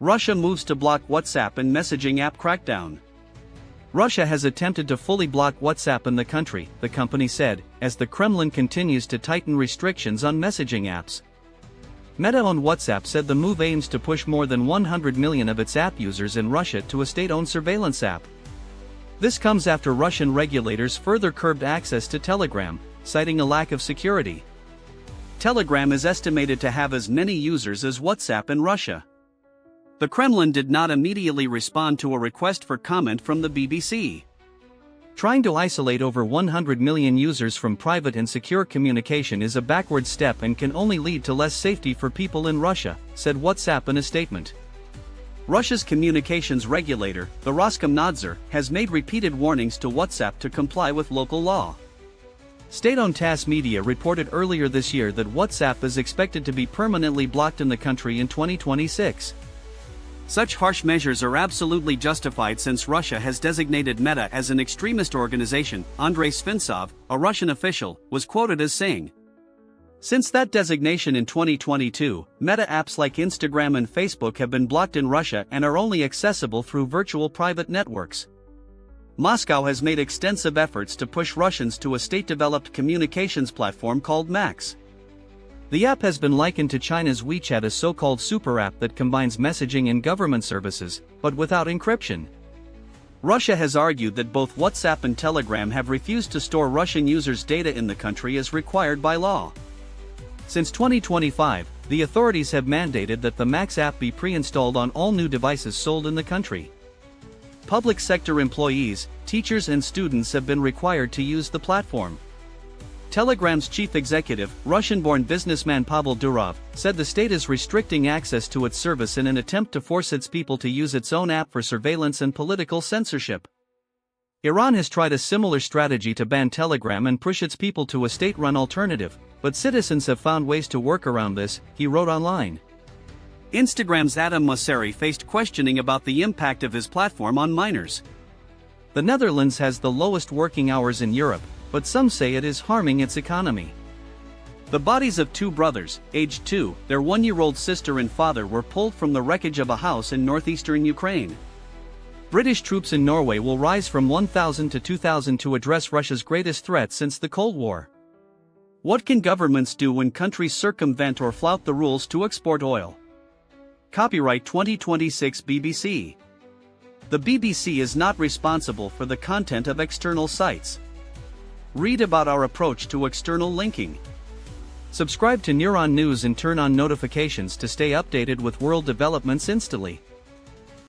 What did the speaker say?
Russia moves to block WhatsApp and messaging app crackdown. Russia has attempted to fully block WhatsApp in the country, the company said, as the Kremlin continues to tighten restrictions on messaging apps. Meta-owned WhatsApp said the move aims to push more than 100 million of its app users in Russia to a state-owned surveillance app. This comes after Russian regulators further curbed access to Telegram, citing a lack of security. Telegram is estimated to have as many users as WhatsApp in Russia. The Kremlin did not immediately respond to a request for comment from the BBC. Trying to isolate over 100 million users from private and secure communication is a backward step and can only lead to less safety for people in Russia, said WhatsApp in a statement. Russia's communications regulator, the Roskomnadzor, has made repeated warnings to WhatsApp to comply with local law. State-owned TASS Media reported earlier this year that WhatsApp is expected to be permanently blocked in the country in 2026. Such harsh measures are absolutely justified since Russia has designated Meta as an extremist organization, Andrei Svintsov, a Russian official, was quoted as saying. Since that designation in 2022, Meta apps like Instagram and Facebook have been blocked in Russia and are only accessible through virtual private networks. Moscow has made extensive efforts to push Russians to a state-developed communications platform called Max. The app has been likened to China's WeChat, a so-called super app that combines messaging and government services, but without encryption. Russia has argued that both WhatsApp and Telegram have refused to store Russian users' data in the country as required by law. Since 2025, the authorities have mandated that the Max app be pre-installed on all new devices sold in the country. Public sector employees, teachers and students have been required to use the platform. Telegram's chief executive, Russian-born businessman Pavel Durov, said the state is restricting access to its service in an attempt to force its people to use its own app for surveillance and political censorship. Iran has tried a similar strategy to ban Telegram and push its people to a state-run alternative, but citizens have found ways to work around this, he wrote online. Instagram's Adam Mosseri faced questioning about the impact of his platform on minors. The Netherlands has the lowest working hours in Europe, but some say it is harming its economy. The bodies of two brothers, aged 2, their 1-year-old sister and father were pulled from the wreckage of a house in northeastern Ukraine. British troops in Norway will rise from 1,000 to 2,000 to address Russia's greatest threat since the Cold War. What can governments do when countries circumvent or flout the rules to export oil? Copyright 2026 BBC. The BBC is not responsible for the content of external sites. Read about our approach to external linking. Subscribe to Neuron News and turn on notifications to stay updated with world developments instantly.